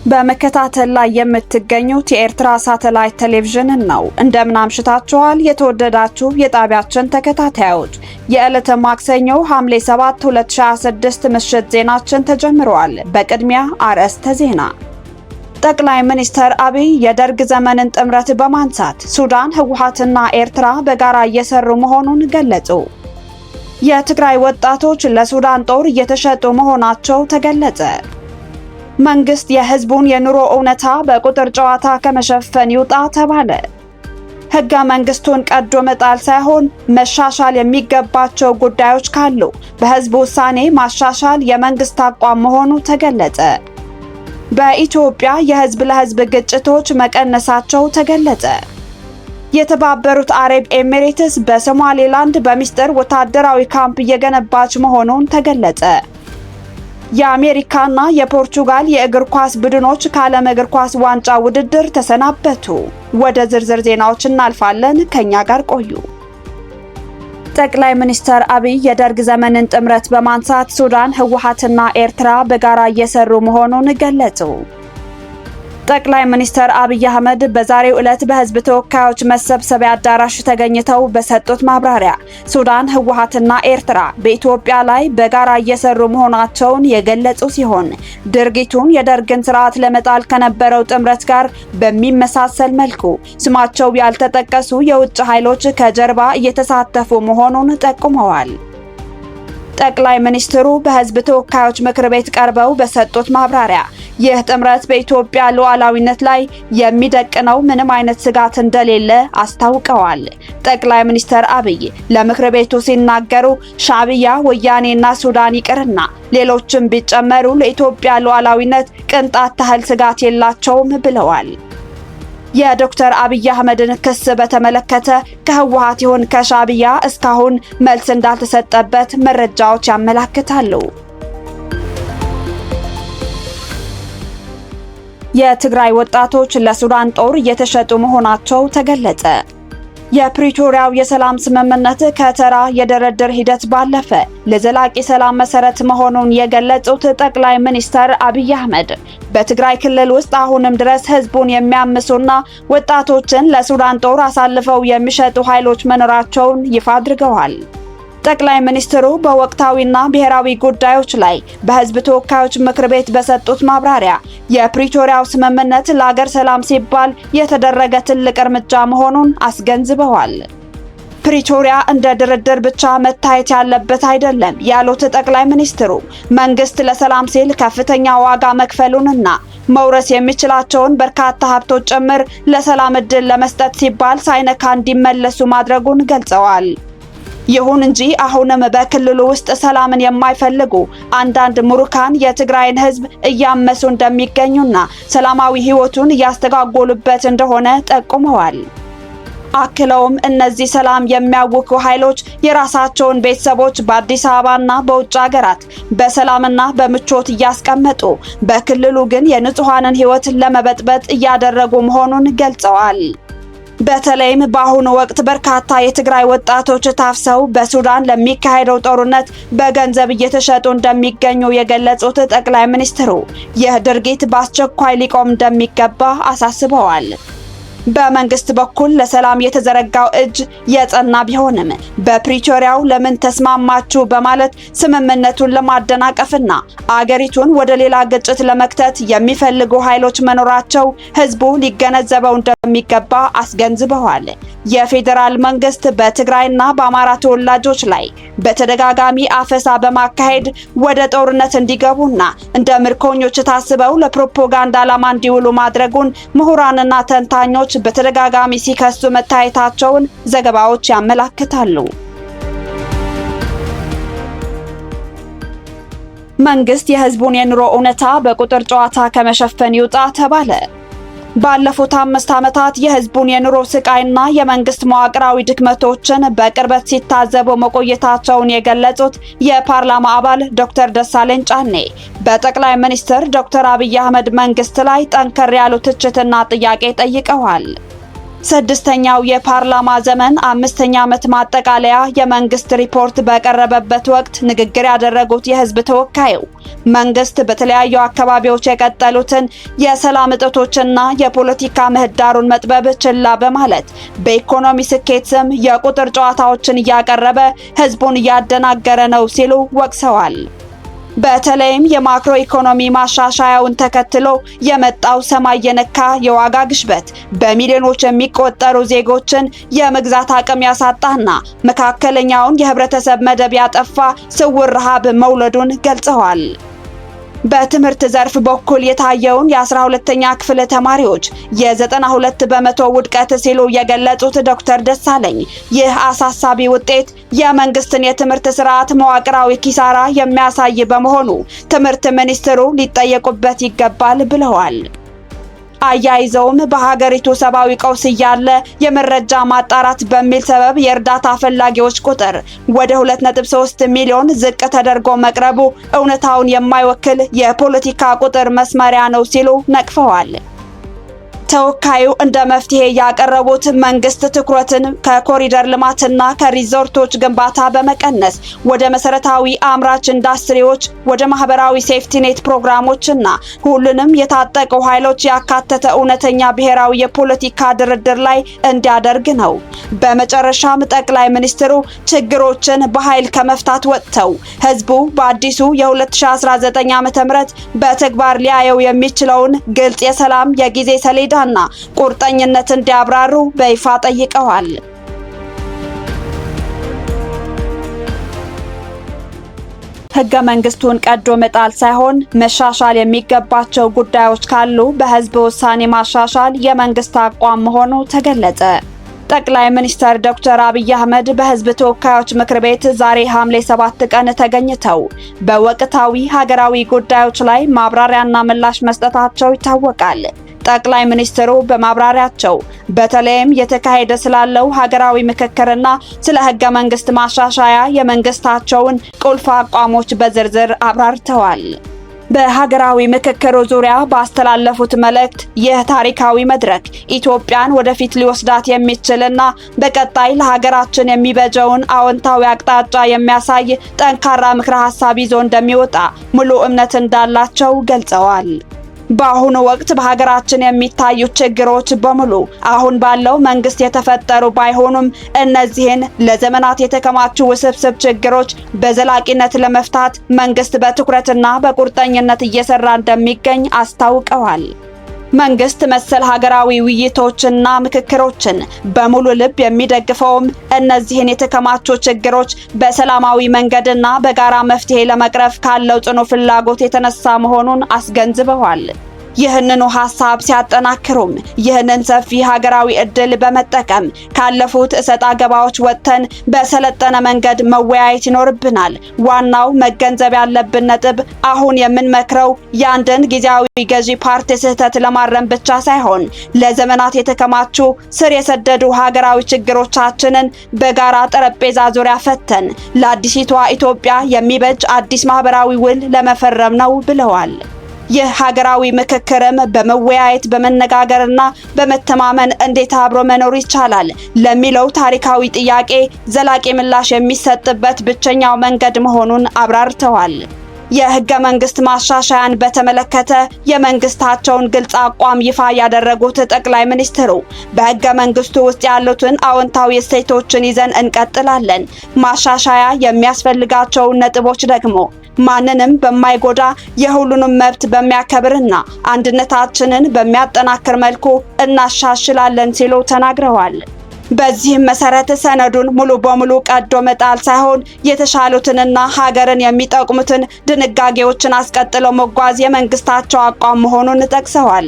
በመከታተል ላይ የምትገኙት የኤርትራ ሳተላይት ቴሌቪዥን ነው። እንደምን አምሽታችኋል የተወደዳችሁ የጣቢያችን ተከታታዮች። የዕለተ ማክሰኞ ሐምሌ 7 2026 ምሽት ዜናችን ተጀምሯል። በቅድሚያ አርዕስተ ዜና። ጠቅላይ ሚኒስትር አብይ የደርግ ዘመንን ጥምረት በማንሳት ሱዳን፣ ህወሓትና ኤርትራ በጋራ እየሰሩ መሆኑን ገለጹ። የትግራይ ወጣቶች ለሱዳን ጦር እየተሸጡ መሆናቸው ተገለጸ። መንግስት የህዝቡን የኑሮ እውነታ በቁጥር ጨዋታ ከመሸፈን ይውጣ ተባለ። ህገ መንግስቱን ቀዶ መጣል ሳይሆን መሻሻል የሚገባቸው ጉዳዮች ካሉ በህዝብ ውሳኔ ማሻሻል የመንግስት አቋም መሆኑ ተገለጸ። በኢትዮጵያ የህዝብ ለህዝብ ግጭቶች መቀነሳቸው ተገለጸ። የተባበሩት አረብ ኤሚሬትስ በሶማሌላንድ በሚስጥር ወታደራዊ ካምፕ እየገነባች መሆኑን ተገለጸ። የአሜሪካና የፖርቹጋል የእግር ኳስ ቡድኖች ከዓለም እግር ኳስ ዋንጫ ውድድር ተሰናበቱ። ወደ ዝርዝር ዜናዎች እናልፋለን። ከኛ ጋር ቆዩ። ጠቅላይ ሚኒስትር አብይ የደርግ ዘመንን ጥምረት በማንሳት ሱዳን፣ ህወሓትና ኤርትራ በጋራ እየሰሩ መሆኑን ገለጹ። ጠቅላይ ሚኒስትር አብይ አህመድ በዛሬው ዕለት በህዝብ ተወካዮች መሰብሰቢያ አዳራሽ ተገኝተው በሰጡት ማብራሪያ ሱዳን፣ ህወሓትና ኤርትራ በኢትዮጵያ ላይ በጋራ እየሰሩ መሆናቸውን የገለጹ ሲሆን ድርጊቱን የደርግን ስርዓት ለመጣል ከነበረው ጥምረት ጋር በሚመሳሰል መልኩ ስማቸው ያልተጠቀሱ የውጭ ኃይሎች ከጀርባ እየተሳተፉ መሆኑን ጠቁመዋል። ጠቅላይ ሚኒስትሩ በህዝብ ተወካዮች ምክር ቤት ቀርበው በሰጡት ማብራሪያ ይህ ጥምረት በኢትዮጵያ ሉዓላዊነት ላይ የሚደቅነው ምንም አይነት ስጋት እንደሌለ አስታውቀዋል። ጠቅላይ ሚኒስትር አብይ ለምክር ቤቱ ሲናገሩ ሻዕቢያ፣ ወያኔና ሱዳን ይቅርና ሌሎችም ቢጨመሩ ለኢትዮጵያ ሉዓላዊነት ቅንጣት ታህል ስጋት የላቸውም ብለዋል። የዶክተር አብይ አህመድን ክስ በተመለከተ ከህወሓት ይሁን ከሻዕቢያ እስካሁን መልስ እንዳልተሰጠበት መረጃዎች ያመላክታሉ። የትግራይ ወጣቶች ለሱዳን ጦር እየተሸጡ መሆናቸው ተገለጸ። የፕሪቶሪያው የሰላም ስምምነት ከተራ የድርድር ሂደት ባለፈ ለዘላቂ ሰላም መሰረት መሆኑን የገለጹት ጠቅላይ ሚኒስትር አብይ አህመድ በትግራይ ክልል ውስጥ አሁንም ድረስ ህዝቡን የሚያምሱና ወጣቶችን ለሱዳን ጦር አሳልፈው የሚሸጡ ኃይሎች መኖራቸውን ይፋ አድርገዋል። ጠቅላይ ሚኒስትሩ በወቅታዊና ብሔራዊ ጉዳዮች ላይ በህዝብ ተወካዮች ምክር ቤት በሰጡት ማብራሪያ የፕሪቶሪያው ስምምነት ለአገር ሰላም ሲባል የተደረገ ትልቅ እርምጃ መሆኑን አስገንዝበዋል። ፕሪቶሪያ እንደ ድርድር ብቻ መታየት ያለበት አይደለም ያሉት ጠቅላይ ሚኒስትሩ መንግስት ለሰላም ሲል ከፍተኛ ዋጋ መክፈሉንና መውረስ የሚችላቸውን በርካታ ሀብቶች ጭምር ለሰላም ዕድል ለመስጠት ሲባል ሳይነካ እንዲመለሱ ማድረጉን ገልጸዋል። ይሁን እንጂ አሁንም በክልሉ ውስጥ ሰላምን የማይፈልጉ አንዳንድ ሙሩካን የትግራይን ህዝብ እያመሱ እንደሚገኙና ሰላማዊ ህይወቱን እያስተጓጎሉበት እንደሆነ ጠቁመዋል። አክለውም እነዚህ ሰላም የሚያውኩ ኃይሎች የራሳቸውን ቤተሰቦች በአዲስ አበባና በውጭ ሀገራት በሰላምና በምቾት እያስቀመጡ በክልሉ ግን የንጹሃንን ህይወት ለመበጥበጥ እያደረጉ መሆኑን ገልጸዋል። በተለይም በአሁኑ ወቅት በርካታ የትግራይ ወጣቶች ታፍሰው በሱዳን ለሚካሄደው ጦርነት በገንዘብ እየተሸጡ እንደሚገኙ የገለጹት ጠቅላይ ሚኒስትሩ ይህ ድርጊት በአስቸኳይ ሊቆም እንደሚገባ አሳስበዋል። በመንግስት በኩል ለሰላም የተዘረጋው እጅ የጸና ቢሆንም በፕሪቶሪያው ለምን ተስማማችሁ በማለት ስምምነቱን ለማደናቀፍና አገሪቱን ወደ ሌላ ግጭት ለመክተት የሚፈልጉ ኃይሎች መኖራቸው ህዝቡ ሊገነዘበው እንደሚገባ አስገንዝበዋል። የፌዴራል መንግስት በትግራይና በአማራ ተወላጆች ላይ በተደጋጋሚ አፈሳ በማካሄድ ወደ ጦርነት እንዲገቡና እንደ ምርኮኞች ታስበው ለፕሮፓጋንዳ ዓላማ እንዲውሉ ማድረጉን ምሁራንና ተንታኞች በተደጋጋሚ ሲከሱ መታየታቸውን ዘገባዎች ያመላክታሉ። መንግስት የህዝቡን የኑሮ እውነታ በቁጥር ጨዋታ ከመሸፈን ይውጣ ተባለ። ባለፉት 5 ዓመታት የህዝቡን የኑሮ ስቃይና የመንግስት መዋቅራዊ ድክመቶችን በቅርበት ሲታዘቡ መቆየታቸውን የገለጹት የፓርላማ አባል ዶክተር ደሳለኝ ጫኔ በጠቅላይ ሚኒስትር ዶክተር አብይ አህመድ መንግስት ላይ ጠንከር ያሉ ትችትና ጥያቄ ጠይቀዋል። ስድስተኛው የፓርላማ ዘመን 5ኛ ዓመት ማጠቃለያ የመንግስት ሪፖርት በቀረበበት ወቅት ንግግር ያደረጉት የህዝብ ተወካዩ መንግስት በተለያዩ አካባቢዎች የቀጠሉትን የሰላም እጦቶችና የፖለቲካ ምህዳሩን መጥበብ ችላ በማለት በኢኮኖሚ ስኬት ስም የቁጥር ጨዋታዎችን እያቀረበ ህዝቡን እያደናገረ ነው ሲሉ ወቅሰዋል። በተለይም የማክሮ ኢኮኖሚ ማሻሻያውን ተከትሎ የመጣው ሰማይ የነካ የዋጋ ግሽበት በሚሊዮኖች የሚቆጠሩ ዜጎችን የመግዛት አቅም ያሳጣና መካከለኛውን የህብረተሰብ መደብ ያጠፋ ስውር ረሃብ መውለዱን ገልጸዋል። በትምህርት ዘርፍ በኩል የታየውን የ12ኛ ክፍል ተማሪዎች የ92 በመቶ ውድቀት ሲሉ የገለጹት ዶክተር ደሳለኝ ይህ አሳሳቢ ውጤት የመንግስትን የትምህርት ስርዓት መዋቅራዊ ኪሳራ የሚያሳይ በመሆኑ ትምህርት ሚኒስትሩ ሊጠየቁበት ይገባል ብለዋል። አያይዘውም በሀገሪቱ ሰብአዊ ቀውስ እያለ የመረጃ ማጣራት በሚል ሰበብ የእርዳታ ፈላጊዎች ቁጥር ወደ 2.3 ሚሊዮን ዝቅ ተደርጎ መቅረቡ እውነታውን የማይወክል የፖለቲካ ቁጥር መስመሪያ ነው ሲሉ ነቅፈዋል። ተወካዩ እንደ መፍትሄ ያቀረቡት መንግስት ትኩረትን ከኮሪደር ልማትና ከሪዞርቶች ግንባታ በመቀነስ ወደ መሰረታዊ አምራች ኢንዱስትሪዎች፣ ወደ ማህበራዊ ሴፍቲኔት ፕሮግራሞችና ሁሉንም የታጠቁ ኃይሎች ያካተተ እውነተኛ ብሔራዊ የፖለቲካ ድርድር ላይ እንዲያደርግ ነው። በመጨረሻም ጠቅላይ ሚኒስትሩ ችግሮችን በኃይል ከመፍታት ወጥተው ህዝቡ በአዲሱ የ2019 ዓ.ም በተግባር ሊያየው የሚችለውን ግልጽ የሰላም የጊዜ ሰሌዳ እና ቁርጠኝነት እንዲያብራሩ በይፋ ጠይቀዋል። ህገ መንግስቱን ቀዶ መጣል ሳይሆን መሻሻል የሚገባቸው ጉዳዮች ካሉ በህዝብ ውሳኔ ማሻሻል የመንግስት አቋም መሆኑ ተገለጸ። ጠቅላይ ሚኒስትር ዶክተር አብይ አህመድ በህዝብ ተወካዮች ምክር ቤት ዛሬ ሐምሌ 7 ቀን ተገኝተው በወቅታዊ ሀገራዊ ጉዳዮች ላይ ማብራሪያና ምላሽ መስጠታቸው ይታወቃል። ጠቅላይ ሚኒስትሩ በማብራሪያቸው በተለይም የተካሄደ ስላለው ሀገራዊ ምክክርና ስለ ህገ መንግስት ማሻሻያ የመንግስታቸውን ቁልፍ አቋሞች በዝርዝር አብራርተዋል። በሀገራዊ ምክክሩ ዙሪያ ባስተላለፉት መልእክት ይህ ታሪካዊ መድረክ ኢትዮጵያን ወደፊት ሊወስዳት የሚችልና በቀጣይ ለሀገራችን የሚበጀውን አዎንታዊ አቅጣጫ የሚያሳይ ጠንካራ ምክረ ሀሳብ ይዞ እንደሚወጣ ሙሉ እምነት እንዳላቸው ገልጸዋል። በአሁኑ ወቅት በሀገራችን የሚታዩ ችግሮች በሙሉ አሁን ባለው መንግስት የተፈጠሩ ባይሆኑም እነዚህን ለዘመናት የተከማቹ ውስብስብ ችግሮች በዘላቂነት ለመፍታት መንግስት በትኩረትና በቁርጠኝነት እየሰራ እንደሚገኝ አስታውቀዋል። መንግስት መሰል ሀገራዊ ውይይቶችና ምክክሮችን በሙሉ ልብ የሚደግፈውም እነዚህን የተከማቹ ችግሮች በሰላማዊ መንገድና በጋራ መፍትሄ ለመቅረፍ ካለው ጽኑ ፍላጎት የተነሳ መሆኑን አስገንዝበዋል። ይህንኑ ሐሳብ ሲያጠናክሩም ይህንን ሰፊ ሀገራዊ ዕድል በመጠቀም ካለፉት እሰጥ አገባዎች ወጥተን በሰለጠነ መንገድ መወያየት ይኖርብናል። ዋናው መገንዘብ ያለብን ነጥብ አሁን የምንመክረው የአንድን ጊዜያዊ ገዢ ፓርቲ ስህተት ለማረም ብቻ ሳይሆን ለዘመናት የተከማቹ ስር የሰደዱ ሀገራዊ ችግሮቻችንን በጋራ ጠረጴዛ ዙሪያ ፈተን ለአዲሲቷ ኢትዮጵያ የሚበጅ አዲስ ማህበራዊ ውል ለመፈረም ነው ብለዋል። ይህ ሀገራዊ ምክክርም በመወያየት በመነጋገርና በመተማመን እንዴት አብሮ መኖር ይቻላል ለሚለው ታሪካዊ ጥያቄ ዘላቂ ምላሽ የሚሰጥበት ብቸኛው መንገድ መሆኑን አብራርተዋል። የህገ መንግስት ማሻሻያን በተመለከተ የመንግስታቸውን ግልጽ አቋም ይፋ ያደረጉት ጠቅላይ ሚኒስትሩ በህገ መንግስቱ ውስጥ ያሉትን አዎንታዊ እሴቶችን ይዘን እንቀጥላለን፣ ማሻሻያ የሚያስፈልጋቸው ነጥቦች ደግሞ ማንንም በማይጎዳ የሁሉንም መብት በሚያከብርና አንድነታችንን በሚያጠናክር መልኩ እናሻሽላለን ሲሉ ተናግረዋል። በዚህም መሰረት ሰነዱን ሙሉ በሙሉ ቀዶ መጣል ሳይሆን የተሻሉትንና ሀገርን የሚጠቅሙትን ድንጋጌዎችን አስቀጥለው መጓዝ የመንግስታቸው አቋም መሆኑን ጠቅሰዋል።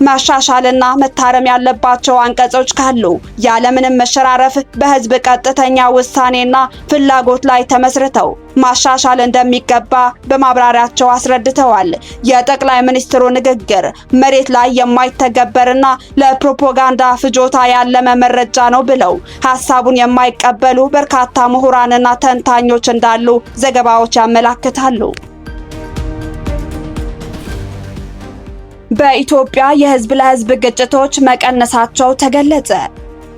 ማሻሻልና መታረም ያለባቸው አንቀጾች ካሉ ያለምንም መሸራረፍ በህዝብ ቀጥተኛ ውሳኔና ፍላጎት ላይ ተመስርተው ማሻሻል እንደሚገባ በማብራሪያቸው አስረድተዋል። የጠቅላይ ሚኒስትሩ ንግግር መሬት ላይ የማይተገበርና ለፕሮፓጋንዳ ፍጆታ ያለመ መረጃ ነው ብለው ሐሳቡን የማይቀበሉ በርካታ ምሁራንና ተንታኞች እንዳሉ ዘገባዎች ያመላክታሉ። በኢትዮጵያ የህዝብ ለህዝብ ግጭቶች መቀነሳቸው ተገለጸ።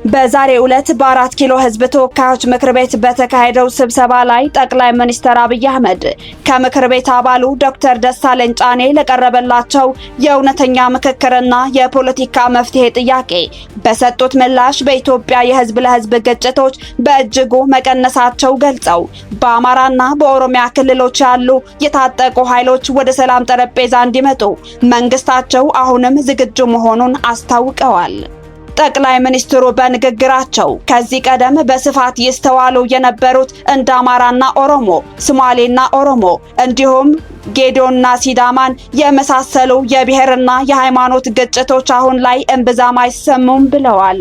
በዛሬው ዕለት በ4 ኪሎ ህዝብ ተወካዮች ምክር ቤት በተካሄደው ስብሰባ ላይ ጠቅላይ ሚኒስትር አብይ አህመድ ከምክር ቤት አባሉ ዶክተር ደሳለኝ ጫኔ ለቀረበላቸው የእውነተኛ ምክክርና የፖለቲካ መፍትሄ ጥያቄ በሰጡት ምላሽ በኢትዮጵያ የህዝብ ለህዝብ ግጭቶች በእጅጉ መቀነሳቸው ገልጸው በአማራና በኦሮሚያ ክልሎች ያሉ የታጠቁ ኃይሎች ወደ ሰላም ጠረጴዛ እንዲመጡ መንግስታቸው አሁንም ዝግጁ መሆኑን አስታውቀዋል። ጠቅላይ ሚኒስትሩ በንግግራቸው ከዚህ ቀደም በስፋት ይስተዋሉ የነበሩት እንደ አማራና ኦሮሞ፣ ሶማሌና ኦሮሞ እንዲሁም ጌዶና ሲዳማን የመሳሰሉ የብሔርና የሃይማኖት ግጭቶች አሁን ላይ እምብዛም አይሰሙም ብለዋል።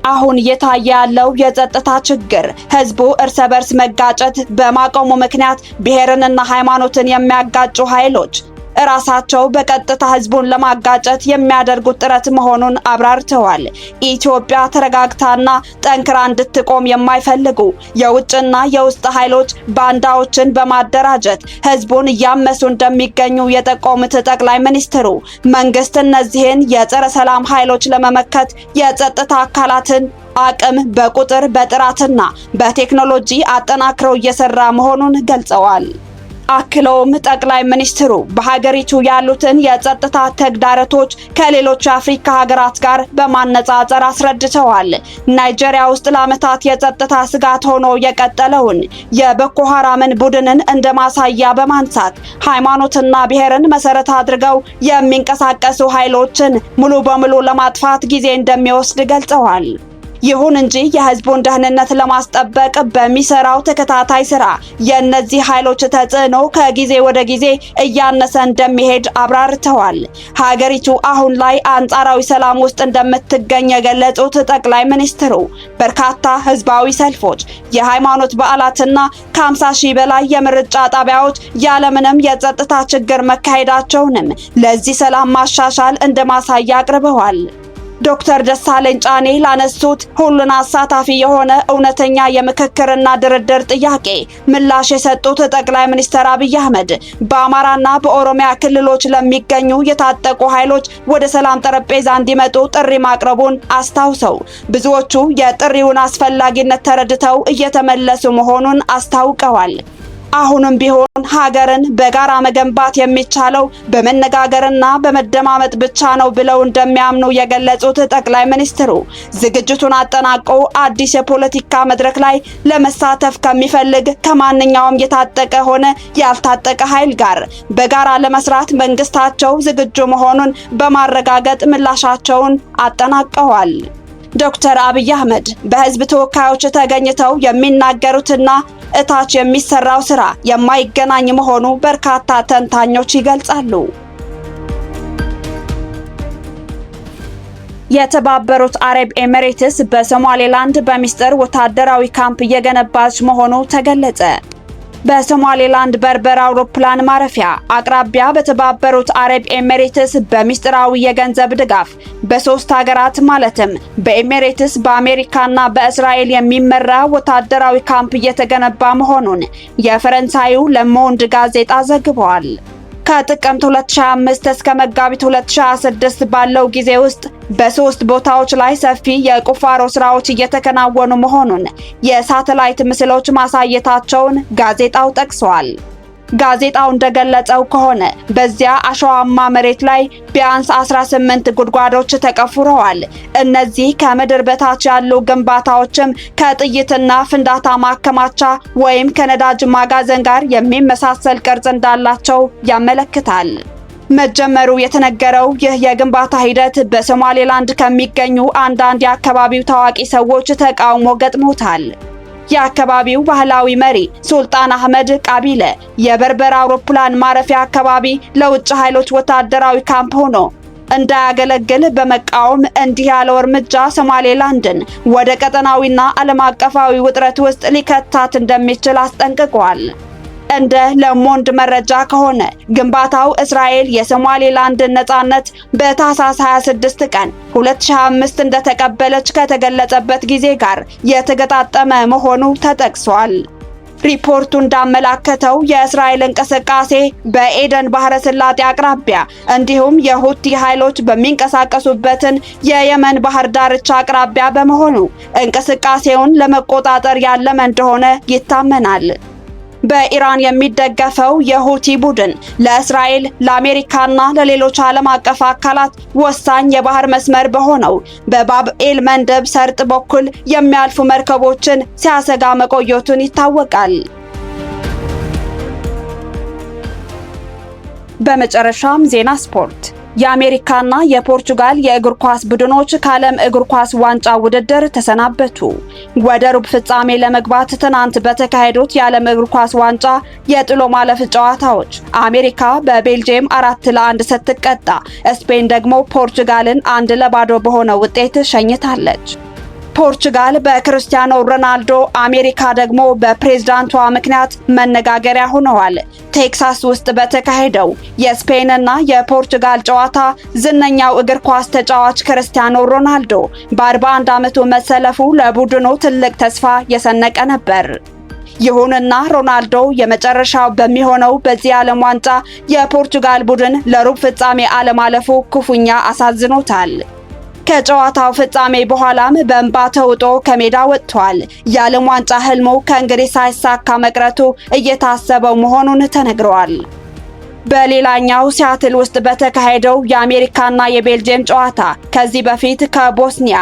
አሁን እየታየ ያለው የጸጥታ ችግር ህዝቡ እርስ በርስ መጋጨት በማቆሙ ምክንያት ብሔርንና ሃይማኖትን የሚያጋጩ ኃይሎች ራሳቸው በቀጥታ ህዝቡን ለማጋጨት የሚያደርጉት ጥረት መሆኑን አብራርተዋል። ኢትዮጵያ ተረጋግታና ጠንክራ እንድትቆም የማይፈልጉ የውጭና የውስጥ ኃይሎች ባንዳዎችን በማደራጀት ህዝቡን እያመሱ እንደሚገኙ የጠቆሙት ጠቅላይ ሚኒስትሩ መንግስት እነዚህን የጸረ ሰላም ኃይሎች ለመመከት የጸጥታ አካላትን አቅም በቁጥር በጥራትና በቴክኖሎጂ አጠናክረው እየሰራ መሆኑን ገልጸዋል። አክለውም ጠቅላይ ሚኒስትሩ በሀገሪቱ ያሉትን የጸጥታ ተግዳሮቶች ከሌሎች የአፍሪካ ሀገራት ጋር በማነጻጸር አስረድተዋል። ናይጄሪያ ውስጥ ለዓመታት የጸጥታ ስጋት ሆኖ የቀጠለውን የቦኮ ሐራምን ቡድንን እንደ ማሳያ በማንሳት ሃይማኖትና ብሔርን መሰረት አድርገው የሚንቀሳቀሱ ኃይሎችን ሙሉ በሙሉ ለማጥፋት ጊዜ እንደሚወስድ ገልጸዋል። ይሁን እንጂ የህዝቡን ደህንነት ለማስጠበቅ በሚሰራው ተከታታይ ስራ የእነዚህ ኃይሎች ተጽዕኖ ከጊዜ ወደ ጊዜ እያነሰ እንደሚሄድ አብራርተዋል። ሀገሪቱ አሁን ላይ አንጻራዊ ሰላም ውስጥ እንደምትገኝ የገለጹት ጠቅላይ ሚኒስትሩ በርካታ ህዝባዊ ሰልፎች፣ የሃይማኖት በዓላትና ከ50 ሺህ በላይ የምርጫ ጣቢያዎች ያለምንም የጸጥታ ችግር መካሄዳቸውንም ለዚህ ሰላም ማሻሻል እንደማሳያ አቅርበዋል። ዶክተር ደሳለኝ ጫኔ ላነሱት ሁሉን አሳታፊ የሆነ እውነተኛ የምክክርና ድርድር ጥያቄ ምላሽ የሰጡት ጠቅላይ ሚኒስትር አብይ አህመድ በአማራና በኦሮሚያ ክልሎች ለሚገኙ የታጠቁ ኃይሎች ወደ ሰላም ጠረጴዛ እንዲመጡ ጥሪ ማቅረቡን አስታውሰው ብዙዎቹ የጥሪውን አስፈላጊነት ተረድተው እየተመለሱ መሆኑን አስታውቀዋል። አሁንም ቢሆን ሀገርን በጋራ መገንባት የሚቻለው በመነጋገርና በመደማመጥ ብቻ ነው ብለው እንደሚያምኑ የገለጹት ጠቅላይ ሚኒስትሩ ዝግጅቱን አጠናቆ አዲስ የፖለቲካ መድረክ ላይ ለመሳተፍ ከሚፈልግ ከማንኛውም የታጠቀ ሆነ ያልታጠቀ ኃይል ጋር በጋራ ለመስራት መንግስታቸው ዝግጁ መሆኑን በማረጋገጥ ምላሻቸውን አጠናቀዋል። ዶክተር አብይ አህመድ በህዝብ ተወካዮች ተገኝተው የሚናገሩትና እታች የሚሰራው ስራ የማይገናኝ መሆኑ በርካታ ተንታኞች ይገልጻሉ። የተባበሩት አረብ ኤሚሬትስ በሶማሌላንድ በሚስጥር ወታደራዊ ካምፕ እየገነባች መሆኑ ተገለጸ። በሶማሌላንድ በርበር አውሮፕላን ማረፊያ አቅራቢያ በተባበሩት አረብ ኤሚሬትስ በሚስጥራዊ የገንዘብ ድጋፍ በሶስት ሀገራት ማለትም በኤሚሬትስ በአሜሪካና በእስራኤል የሚመራ ወታደራዊ ካምፕ እየተገነባ መሆኑን የፈረንሳዩ ለሞንድ ጋዜጣ ዘግቧል። ከጥቅምት 2025 እስከ መጋቢት 2026 ባለው ጊዜ ውስጥ በሶስት ቦታዎች ላይ ሰፊ የቁፋሮ ስራዎች እየተከናወኑ መሆኑን የሳተላይት ምስሎች ማሳየታቸውን ጋዜጣው ጠቅሷል። ጋዜጣው እንደገለጸው ከሆነ በዚያ አሸዋማ መሬት ላይ ቢያንስ 18 ጉድጓዶች ተቆፍረዋል። እነዚህ ከምድር በታች ያሉ ግንባታዎችም ከጥይትና ፍንዳታ ማከማቻ ወይም ከነዳጅ ማጋዘን ጋር የሚመሳሰል ቅርጽ እንዳላቸው ያመለክታል። መጀመሩ የተነገረው ይህ የግንባታ ሂደት በሶማሌላንድ ከሚገኙ አንዳንድ የአካባቢው ታዋቂ ሰዎች ተቃውሞ ገጥሞታል። የአካባቢው ባህላዊ መሪ ሱልጣን አህመድ ቃቢለ የበርበር አውሮፕላን ማረፊያ አካባቢ ለውጭ ኃይሎች ወታደራዊ ካምፕ ሆኖ እንዳያገለግል በመቃወም እንዲህ ያለው እርምጃ ሶማሌላንድን ወደ ቀጠናዊና ዓለም አቀፋዊ ውጥረት ውስጥ ሊከታት እንደሚችል አስጠንቅቋል። እንደ ለሞንድ መረጃ ከሆነ ግንባታው እስራኤል የሶማሌላንድ ነጻነት በታህሳስ 26 ቀን 2025 እንደተቀበለች ከተገለጸበት ጊዜ ጋር የተገጣጠመ መሆኑ ተጠቅሷል። ሪፖርቱ እንዳመላከተው የእስራኤል እንቅስቃሴ በኤደን ባህረ ሰላጤ አቅራቢያ እንዲሁም የሁቲ ኃይሎች በሚንቀሳቀሱበትን የየመን ባህር ዳርቻ አቅራቢያ በመሆኑ እንቅስቃሴውን ለመቆጣጠር ያለመ እንደሆነ ይታመናል። በኢራን የሚደገፈው የሁቲ ቡድን ለእስራኤል፣ ለአሜሪካና ለሌሎች ዓለም አቀፍ አካላት ወሳኝ የባህር መስመር በሆነው በባብኤል መንደብ ሰርጥ በኩል የሚያልፉ መርከቦችን ሲያሰጋ መቆየቱን ይታወቃል። በመጨረሻም ዜና ስፖርት። የአሜሪካና የፖርቹጋል የእግር ኳስ ቡድኖች ከዓለም እግር ኳስ ዋንጫ ውድድር ተሰናበቱ። ወደ ሩብ ፍጻሜ ለመግባት ትናንት በተካሄዱት የዓለም እግር ኳስ ዋንጫ የጥሎ ማለፍ ጨዋታዎች አሜሪካ በቤልጂየም 4-1 ስትቀጣ፣ ስፔን ደግሞ ፖርቹጋልን 1-0 በሆነ ውጤት ሸኝታለች። ፖርቹጋል በክርስቲያኖ ሮናልዶ፣ አሜሪካ ደግሞ በፕሬዝዳንቷ ምክንያት መነጋገሪያ ሆነዋል። ቴክሳስ ውስጥ በተካሄደው የስፔንና የፖርቹጋል ጨዋታ ዝነኛው እግር ኳስ ተጫዋች ክርስቲያኖ ሮናልዶ በ41 ዓመቱ መሰለፉ ለቡድኑ ትልቅ ተስፋ የሰነቀ ነበር። ይሁንና ሮናልዶ የመጨረሻው በሚሆነው በዚህ ዓለም ዋንጫ የፖርቹጋል ቡድን ለሩብ ፍጻሜ አለማለፉ ክፉኛ አሳዝኖታል። ከጨዋታው ፍጻሜ በኋላም በእንባ ተውጦ ከሜዳ ወጥቷል። የዓለም ዋንጫ ህልሙ ከእንግዲህ ሳይሳካ መቅረቱ እየታሰበው መሆኑን ተነግሯል። በሌላኛው ሲያትል ውስጥ በተካሄደው የአሜሪካና የቤልጂየም ጨዋታ ከዚህ በፊት ከቦስኒያ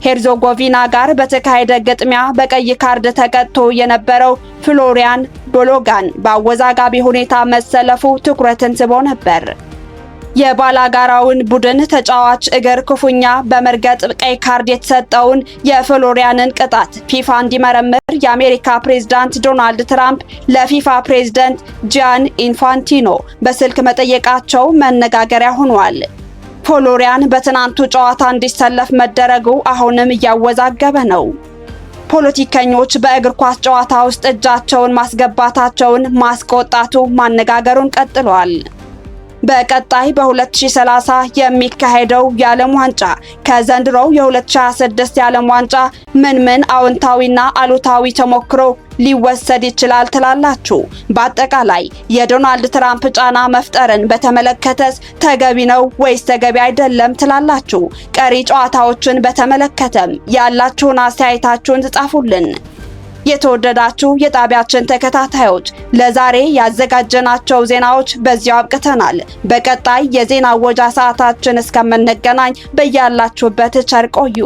ሄርዞጎቪና ጋር በተካሄደ ግጥሚያ በቀይ ካርድ ተቀጥቶ የነበረው ፍሎሪያን ቦሎጋን በአወዛጋቢ ሁኔታ መሰለፉ ትኩረትን ስቦ ነበር። የባላጋራውን ቡድን ተጫዋች እግር ክፉኛ በመርገጥ ቀይ ካርድ የተሰጠውን የፍሎሪያንን ቅጣት ፊፋ እንዲመረምር የአሜሪካ ፕሬዝዳንት ዶናልድ ትራምፕ ለፊፋ ፕሬዝዳንት ጂያን ኢንፋንቲኖ በስልክ መጠየቃቸው መነጋገሪያ ሆኗል። ፍሎሪያን በትናንቱ ጨዋታ እንዲሰለፍ መደረጉ አሁንም እያወዛገበ ነው። ፖለቲከኞች በእግር ኳስ ጨዋታ ውስጥ እጃቸውን ማስገባታቸውን ማስቆጣቱ ማነጋገሩን ቀጥሏል። በቀጣይ በ2030 የሚካሄደው የዓለም ዋንጫ ከዘንድሮው የ2026 የዓለም ዋንጫ ምን አዎንታዊና አሉታዊ ተሞክሮ ሊወሰድ ይችላል ትላላችሁ? በአጠቃላይ የዶናልድ ትራምፕ ጫና መፍጠርን በተመለከተስ ተገቢ ነው ወይስ ተገቢ አይደለም ትላላችሁ? ቀሪ ጨዋታዎችን በተመለከተም ያላችሁን አስተያየታችሁን ጻፉልን። የተወደዳችሁ የጣቢያችን ተከታታዮች ለዛሬ ያዘጋጀናቸው ዜናዎች በዚያው አብቅተናል። በቀጣይ የዜና ወጃ ሰዓታችን እስከምንገናኝ በያላችሁበት ቸር ቆዩ።